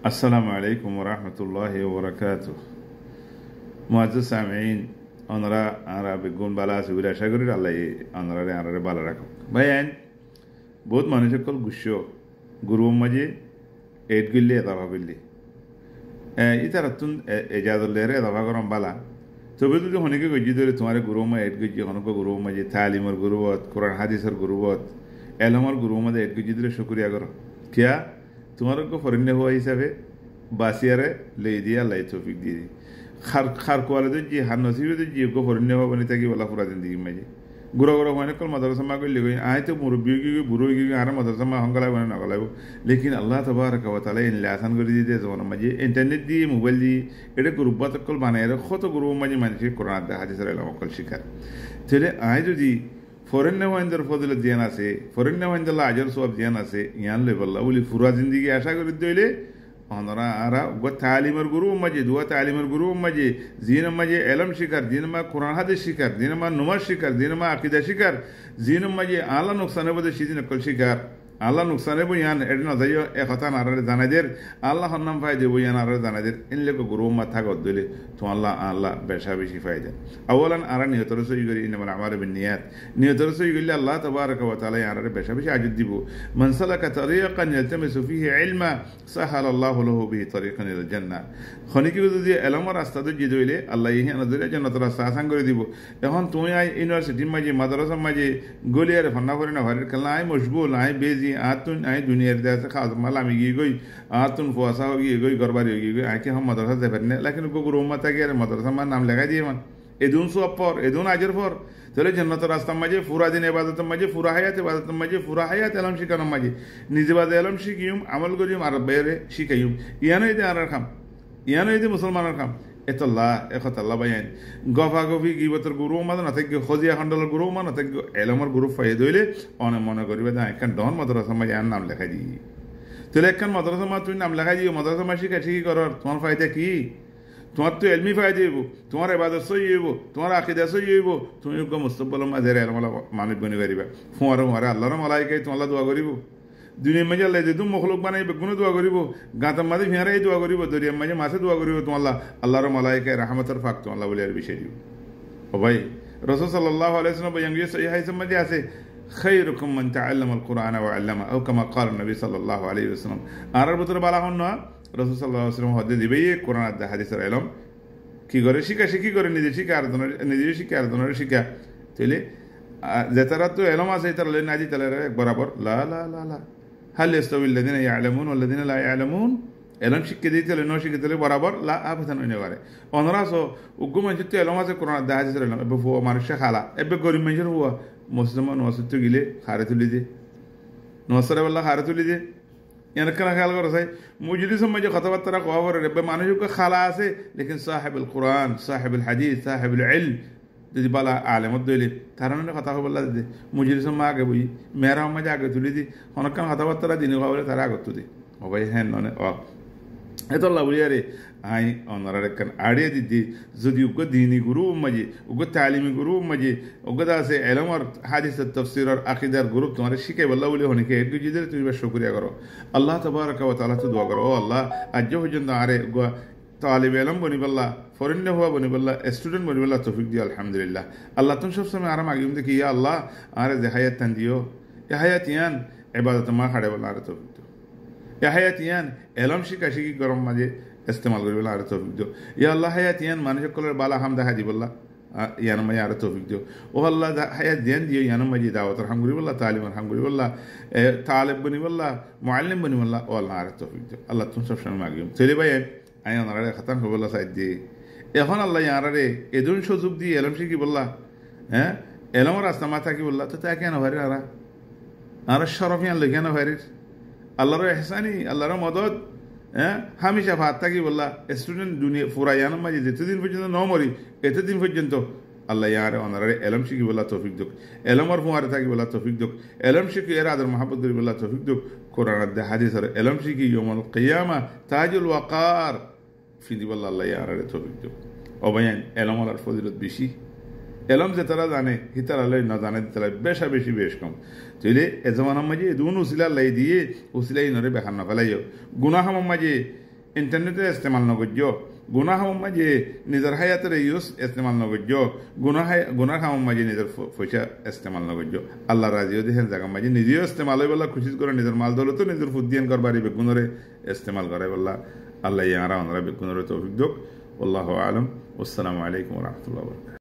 আসসালামু আলাইকুম ওরহমতুল্লাহি ওবরাকাতুহ। মুআজ্জিজ সামিঈন, ওনারা আরা বেগুন বালা আছে উইরা আশা করি আল্লাহ ওনারে আনারে বালা রাখো। ভাই আইন বহুত মানুষ সকল গুস্য গুরুর মাঝে এড গিল্লি এদাভা গিল্লি ইতারাতুন এজাদুল্লেরে এদাভা গরম বালা তবে যদি হনিকে গজ্জি ধরে তোমার গুরুর মা এড গজ্জি হনক গুরুর মাঝে তালিমর গুরুবত কোরআন হাদিসের গুরুবত এলমর গুরুর মাঝে এড গজ্জি ধরে শুকরিয়া করো কিয়া তোমার ফরেন্নে হওয়া হিসাবে বাসিয়ারে লেই দিয়ে আল্লাহ তৌফিক দিয়ে দিই খার কোয়ালে তো যে হার নসিবে তো যে ফরেন্নে হওয়া বনি থাকি বলা পুরা দিন দিকে মাঝে গুড়ো গুড়ো হয় কল মাদ্রাসা মা করলে কই আয় তো মুরব্বী গিয়ে বুড়ো গিয়ে আর মাদ্রাসা মা হঙ্গলা বনে না গলাইব লেকিন আল্লাহ তবারক ওয়া তাআলা ইনলে আসান করে দিতে জমানা মাঝে ইন্টারনেট দিয়ে মোবাইল দিয়ে এটা গ্রুপত কল বানায় কত গ্রুপ মাঝে মানুষের কোরআন হাদিসের ইলম কল শিকার তাহলে আয় যদি ফরেন নেওয়াইন্দার ফজিলত জিয়ান আছে ফরেন নেওয়াইন্দাল্লাহ আজর সব জিয়ান আছে ইয়ান লেবল্লা বলি পুরা জিন্দিগি আশা করে দইলে অনরা আরা গো তালিমের গুরু মাঝে দুয়া তালিমের গুরু মাঝে জিন মাঝে এলম শিকার জিন মা কোরআন হাদিস শিকার জিন মা নমাজ শিকার জিন মা আকিদা শিকার জিন মাঝে আলা নুকসানে বদে সিদিন কল শিকার আল্লাহ নুকসানে বইয়ান এর না যাইও এক কথা নারে জানাইদের আল্লাহর নাম ফায়দে বইয়ান আর জানাইদের ইনলে কো গুরু মা থাকত দইলে তো আল্লাহ বেশা বেশি ফায়দা আওয়ালান আর নিয়তর সই করি ইনমাল আমারে বিনিয়াত নিয়তর সই করি আল্লাহ তাবারক ওয়া তাআলা আর বেশা বেশি আজত দিব মান সালাকা তারিকান ইয়ালতামিসু ফিহি ইলমা সাহালা আল্লাহু লাহু বিহি তারিকান ইলাল জান্নাহ খনিকি যদি এলমর রাস্তা দিয়ে দইলে আল্লাহ ইহি আনাদের জান্নাতের রাস্তা আসান করে দিব এখন তুমি আই ইউনিভার্সিটির মাঝে মাদ্রাসার মাঝে গলিয়ারে ফান্না করে না ভারের খেলা আই মশগুল আই বেজি আতুন আই দুনিয়ার দেশে খাওয়া মাল আমি গিয়ে গই আতুন ফুয়াশা গিয়ে গই গরবারি গিয়ে গই আইকে हम मदरसा देफर ने लेकिन को गुरु मत के मदरसा मा नाम लगा दिए मन एदुन सो पर एदुन आजर पर चले जन्नत रास्ता माजे पूरा दिन इबादत माजे पूरा हयात इबादत माजे पूरा हयात अलम शिकान माजे निज बाद अलम शिकियुम अमल गरियुम आर बेरे शिकायुम यानो इदे आर खाम यानो इदे मुसलमान खाम এতল্লাহ একতাল্লাহ বায়ান গফা গফি গিবতর গুরু মাদ না থেকে খজিয়া খন্ডলের গুরু মা না থেকে এলমর গুরু ফায়দ হইলে অনে মনে করিবে না একখান ডন মাদ্রাসা মাঝে আর নাম লেখা দিই তাহলে একখান মাদ্রাসা মা তুমি নাম লেখা দিও মাদ্রাসা মা শিখা শিখি করার তোমার ফায়দা কি তোমার তো এলমি ফায়দা হইব তোমার ইবাদত সই হইব তোমার আকিদা সই হইব তুমি মুস্তাকবাল মাঝের এলমলা মানিক বনি করিবা ফুয়ারে মারে আল্লাহর মালাইকাই তোমার দোয়া করিব দুনিয়ার মাঝে আল্লাহ যেহেতু মখলুক বানাই বেগুনে দোয়া করিব গাঁতার মাঝে ফিয়ারাই দোয়া করিব দরিয়ার মাঝে মাছে দোয়া করিব তোমাল্লাহ আল্লাহর মালাইকায় রাহমতের ফাঁক তোমাল্লাহ বলে আর বিষয় দিব ও ভাই রাসূল সাল্লাল্লাহু আলাইহি ওয়াসাল্লাম বয়াঙ্গিয়ে সহিহ হাদিসের মাঝে আছে খায়রুকুম মান তাআল্লামা আল কুরআন ওয়া আল্লামা আও কামা ক্বালা নবী সাল্লাল্লাহু আলাইহি ওয়াসাল্লাম আর ভিতরে বলা হন না রাসূল সাল্লাল্লাহু আলাইহি ওয়াসাল্লাম হদে দিবে কোরআন আর হাদিসের ইলম কি করে শিখা করে নিজে শিখা আর দনের শিখা তাইলে যে তারা তো ইলম আছে তারা নাজি তারা বরাবর লা লা লা লা هل يستوي الذين يعلمون والذين لا يعلمون এলম শিক্ষা দিতে হলে নয় শিক্ষা দিলে বরাবর লা আবেদন হয়ে পারে অনরাসো উগ্র মানুষের তো এলম আছে কোরআন দেখা যাচ্ছে এলম এবার হুয়া মানুষের খালা এবার গরিব মানুষের হুয়া মুসলমান নসত্য গিলে হারে তুলি দে নসরে বললা হারে তুলি দে এনখানা খেয়াল করা যায় মুজলিস মাঝে কথাবার্তা কোয়া করে এবার মানুষের খালা আছে লেকিন সাহেবুল কোরআন সাহেবুল হাদিস সাহেবুল ইলম যদি বলা আলেমত দইলে তার মানে কথা বললা দিদি মুজলিসের মা আগে বই মেয়েরা মাঝে আগে তুলি দি অনেকক্ষণ কথাবার্তা দিনে খাওয়া বলে তারা আগত দি ও ভাই হ্যাঁ ননে অ এতল্লা বলি আরে আই অনার একখান আড়িয়ে দিদি যদি উগ্র দিনী গুরু মাঝে উগ্র তালিমি গুরু মাঝে উগ্র আছে এলমর হাদিসের তফসির আকিদার গুরু তোমার শিখে বললা বলে অনেকে একটু যদি তুমি শুকরিয়া করো আল্লাহ তাবারক ওয়া তাআলা তো দোয়া করো ও আল্লাহ আজ পর্যন্ত আরে তালিব এলম বনি বললা ফরেন্নে হওয়া বনি বললা স্টুডেন্ট বনি বললা তৌফিক দিও আলহামদুলিল্লাহ আল্লাহ তুমি সবসময় আরাম আগিম দেখি ইয়া আল্লাহ আরে যে হায়াত টান দিও এ হায়াত ইয়ান ইবাদত মা খাড়ে বললা আরে তৌফিক দিও এ হায়াত ইয়ান এলম শিখা শিখি গরম মাঝে ইস্তেমাল করি বললা আরে তৌফিক দিও ইয়া আল্লাহ হায়াত ইয়ান মানুষের কলের বালা হাম দেখা দি বললা ইয়ান মাঝে আরে তৌফিক দিও ও আল্লাহ হায়াত দিয়ান দিও ইয়ান মাঝে দাওয়াতর হাম করি বললা তালিমর হাম করি বললা তালেব বনি বললা মুআল্লিম বনি বললা ও আল্লাহ আরে তৌফিক দিও আল্লাহ তুমি সবসময় আগিম চলে ভাই আই ওনারে খাতান হবল্লা সাইড দিয়ে এখন আল্লাহ ইয়ারে এদুন সুযোগ দিয়ে এলম শিখি বললা হ্যাঁ এলমর রাস্তা মাথা কি বললা তো তা কেন ভারি আর শরফিয়ান লে কেন ভারির আল্লাহর এহসানি আল্লাহর মদত হ্যাঁ হামেশা ভাত থাকি বললা স্টুডেন্ট দুনিয়া ফুরাইয়ান মাঝে যেতদিন পর্যন্ত ন মরি এতদিন পর্যন্ত আল্লাহ ইয়ারে ওনারে এলম শিখি বললা তৌফিক দুক এলমর ফুয়ারে থাকি বললা তৌফিক দুক এলম শিখি এর আদর মহাব্বত করি বললা তৌফিক দুক কোরআন হাদিসের এলম শিখি ইয়াউমুল কিয়ামা তাজুল ওয়াকার ফিদি বললা আল্লাহ ইয়ারে তৌফিক দুক অবয়ান এলম আর ফজিলত বেশি এলম যে তারা জানে হিতার আল্লাহ না জানে তারা বেশা বেশি বেশ কম তাইলে এ জমানার মাঝে দুন উসিলা লাই দিয়ে উসিলাই নরে বেখান না ফেলাইও গুনাহাম মাঝে ইন্টারনেটে ইস্তেমাল নগজ্য গুনাহ মাঝে নিজের হায়াতের ইউজ ইস্তেমাল নগজ্য গুনার হাম মাঝে নিজের পয়সা ইস্তেমাল নগজ্য আল্লাহ রাজিও দেখেন জায়গা মাঝে নিজেও ইস্তেমাল হয়ে বললা খুশি করে নিজের মাল দৌলত নিজের ফুদ্দিয়ান করবারি বেগুনরে ইস্তেমাল করে বললা আল্লাহ ইয়ারা ওনারা বেগুনরে তৌফিক দিক আল্লাহু আলম। আসসালামু আলাইকুম ওয়া রাহমাতুল্লাহি ওয়া বারাকাতুহু।